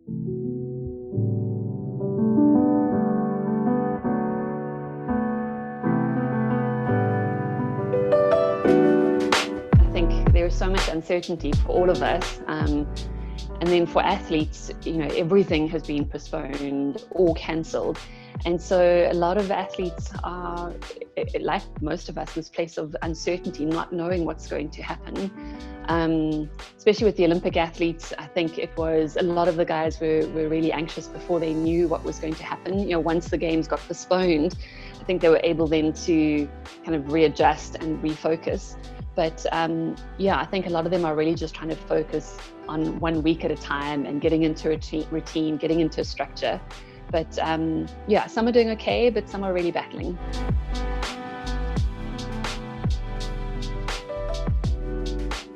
I think there is so much uncertainty for all of us. And then for athletes, everything has been postponed or cancelled. And so a lot of athletes are, like most of us, in this place of uncertainty, not knowing what's going to happen. Especially with the Olympic athletes, I think it was a lot of the guys were really anxious before they knew what was going to happen. Once the games got postponed, I think they were able then to kind of readjust and refocus. But I think a lot of them are really just trying to focus on 1 week at a time and getting into a routine, getting into a structure. But some are doing okay, but some are really battling.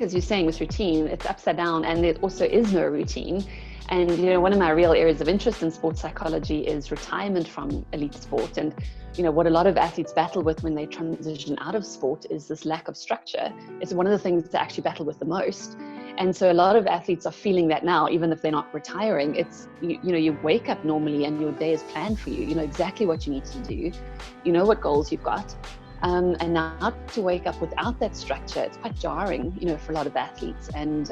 As you're saying, with routine, it's upside down, and there also is no routine. And one of my real areas of interest in sports psychology is retirement from elite sport. And what a lot of athletes battle with when they transition out of sport is this lack of structure. It's one of the things they actually battle with the most. And so a lot of athletes are feeling that now, even if they're not retiring. It's, you wake up normally and your day is planned for you. You know exactly what you need to do. You know what goals you've got. And now to wake up without that structure, it's quite jarring, for a lot of athletes. And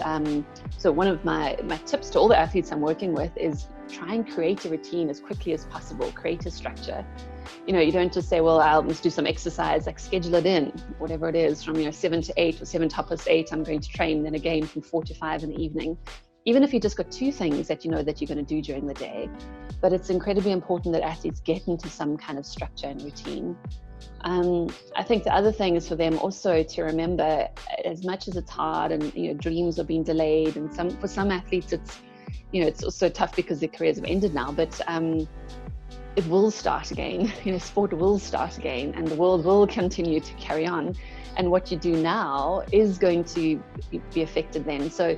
so one of my tips to all the athletes I'm working with is try and create a routine as quickly as possible, create a structure. You don't just say, well, I'll just do some exercise, like schedule it in, whatever it is, from 7 to 8 or 7 to 8, I'm going to train, then again from 4 to 5 in the evening. Even if you just got 2 things that that you're going to do during the day. But it's incredibly important that athletes get into some kind of structure and routine. I think the other thing is for them also to remember, as much as it's hard and dreams are being delayed, and for some athletes it's also tough because their careers have ended now, but it will start again. Sport will start again, and the world will continue to carry on, and what you do now is going to be affected then. So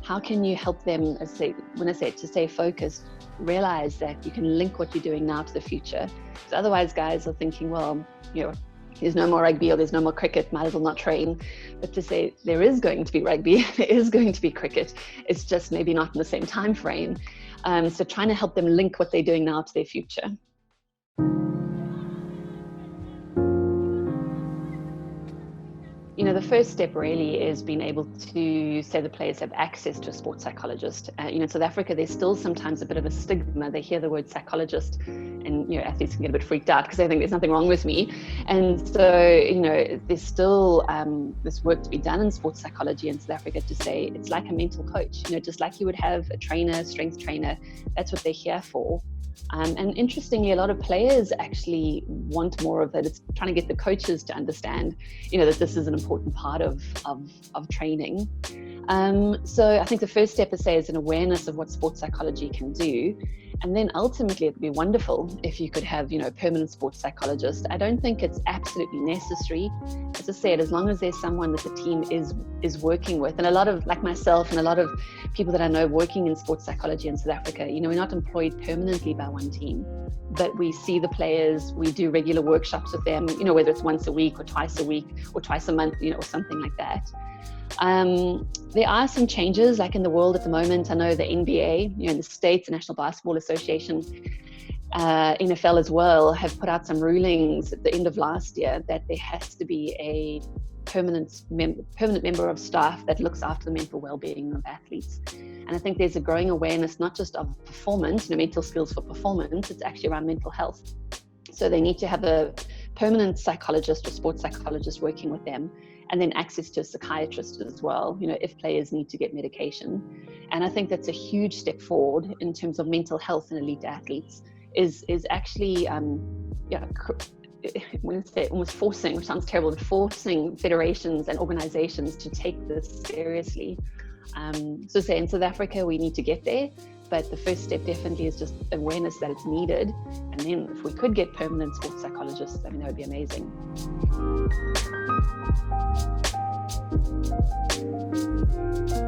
how can you help them, when I say to stay focused, realize that you can link what you're doing now to the future? Because otherwise guys are thinking, well, there's no more rugby or there's no more cricket, might as well not train. But to say there is going to be rugby, there is going to be cricket, it's just maybe not in the same time frame. So trying to help them link what they're doing now to their future. The first step really is being able to say the players have access to a sports psychologist. In South Africa, there's still sometimes a bit of a stigma. They hear the word psychologist and, athletes can get a bit freaked out because they think there's nothing wrong with me. And so, there's still this work to be done in sports psychology in South Africa to say it's like a mental coach, just like you would have a trainer, strength trainer. That's what they're here for. And interestingly, a lot of players actually want more of it. It's trying to get the coaches to understand, that this is an important part of training. So I think the first step is an awareness of what sports psychology can do. And then ultimately, it'd be wonderful if you could have, a permanent sports psychologist. I don't think it's absolutely necessary. As I said, as long as there's someone that the team is working with, and a lot of, like myself and a lot of people that I know working in sports psychology in South Africa, we're not employed permanently by one team, but we see the players, we do regular workshops with them, whether it's once a week or twice a week or twice a month, or something like that. There are some changes, like in the world at the moment. I know the NBA, in the States, the National Basketball Association, NFL as well, have put out some rulings at the end of last year that there has to be a permanent member of staff that looks after the mental well-being of athletes. And I think there's a growing awareness, not just of performance, mental skills for performance, it's actually around mental health. So they need to have a permanent psychologist or sports psychologist working with them, and then access to a psychiatrist as well, if players need to get medication. And I think that's a huge step forward in terms of mental health in elite athletes, is actually, when I say almost forcing, which sounds terrible, but forcing federations and organizations to take this seriously. So say in South Africa, we need to get there, but the first step definitely is just awareness that it's needed. And then if we could get permanent sports psychologists, that would be amazing.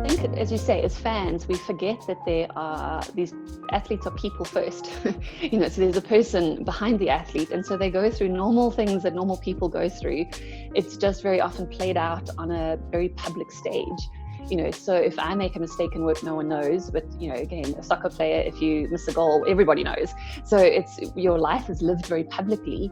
I think, as you say, as fans, we forget that these athletes are people first. So there's a person behind the athlete, and so they go through normal things that normal people go through. It's just very often played out on a very public stage. So if I make a mistake in work, no one knows, but again, a soccer player, if you miss a goal, everybody knows. So it's, your life is lived very publicly.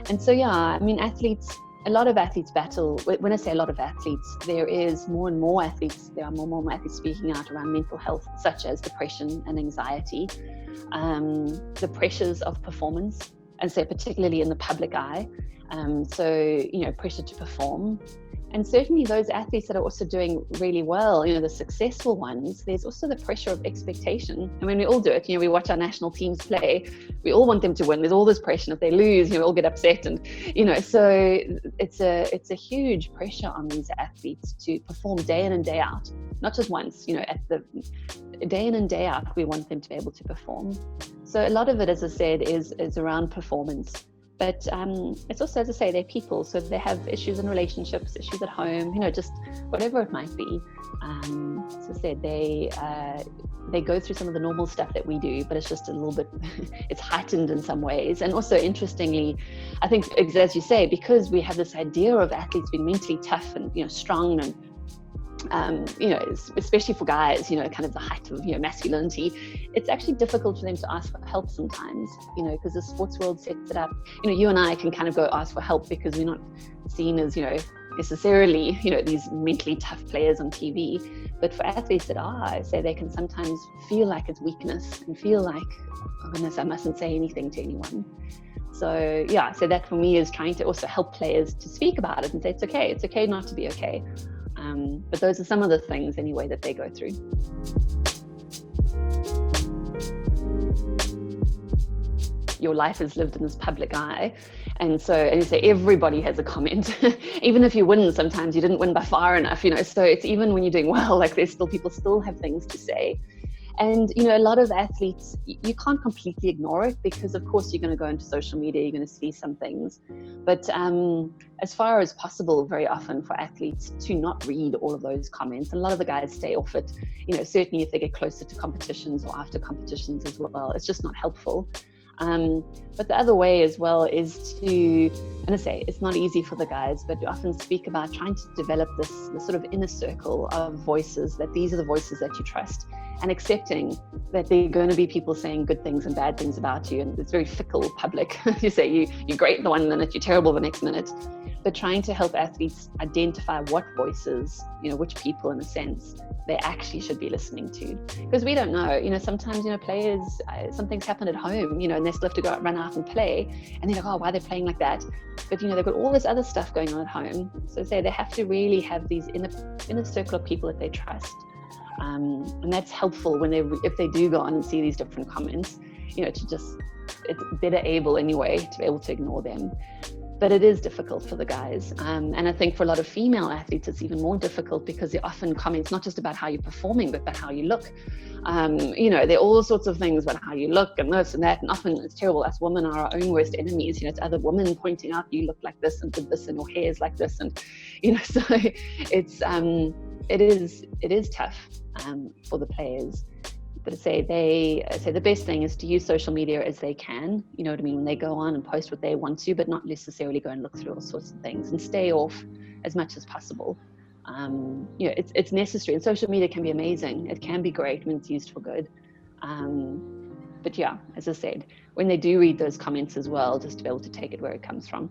And so, a lot of athletes battle. When I say a lot of athletes, there is more and more athletes, there are more and more athletes speaking out around mental health, such as depression and anxiety, the pressures of performance, and so particularly in the public eye. Pressure to perform. And certainly those athletes that are also doing really well, the successful ones, there's also the pressure of expectation. I mean, we all do it. We watch our national teams play. We all want them to win. There's all this pressure. If they lose, we all get upset. And, so it's a huge pressure on these athletes to perform day in and day out, not just once, at the day in and day out, we want them to be able to perform. So a lot of it, as I said, is around performance. But it's also, as I say, they're people, so they have issues in relationships, issues at home, just whatever it might be. As I said, they go through some of the normal stuff that we do, but it's just a little bit, it's heightened in some ways. And also, interestingly, I think, as you say, because we have this idea of athletes being mentally tough and strong and especially for guys, kind of the height of masculinity, it's actually difficult for them to ask for help sometimes, because the sports world sets it up. You and I can kind of go ask for help because we're not seen as necessarily these mentally tough players on TV. But for athletes that are, I say, they can sometimes feel like it's weakness and feel like, oh goodness, I mustn't say anything to anyone. So so that for me is trying to also help players to speak about it and say it's okay not to be okay. But those are some of the things anyway that they go through. Your life is lived in this public eye. And you say everybody has a comment. Even if you win, sometimes you didn't win by far enough, so it's even when you're doing well, like people still have things to say. And, a lot of athletes, you can't completely ignore it because, of course, you're going to go into social media, you're going to see some things. But as far as possible, very often for athletes to not read all of those comments. And a lot of the guys stay off it, certainly if they get closer to competitions or after competitions as well. It's just not helpful. But the other way as well is to, and I say it's not easy for the guys, but we often speak about trying to develop this sort of inner circle of voices, that these are the voices that you trust, and accepting that there are going to be people saying good things and bad things about you. And it's very fickle public. You say you're great the one minute, you're terrible the next minute. But trying to help athletes identify what voices, which people in a sense, they actually should be listening to. Because we don't know, sometimes, players, something's happened at home, and they still have to go run out and play. And they're like, oh, why are they playing like that? But, they've got all this other stuff going on at home. So they have to really have these inner circle of people that they trust. And that's helpful when if they do go on and see these different comments, it's better able anyway to be able to ignore them. But it is difficult for the guys. And I think for a lot of female athletes, it's even more difficult because they often comments not just about how you're performing, but about how you look. There are all sorts of things about how you look and this and that. And often it's terrible. Us women are our own worst enemies. It's other women pointing out, you look like this and did this and your hair is like this. And, so it is tough for the players. But I say the best thing is to use social media as they can, when they go on and post what they want to, but not necessarily go and look through all sorts of things, and stay off as much as possible. It's necessary, and social media can be amazing. It can be great when it's used for good. But as I said, when they do read those comments as well, just to be able to take it where it comes from.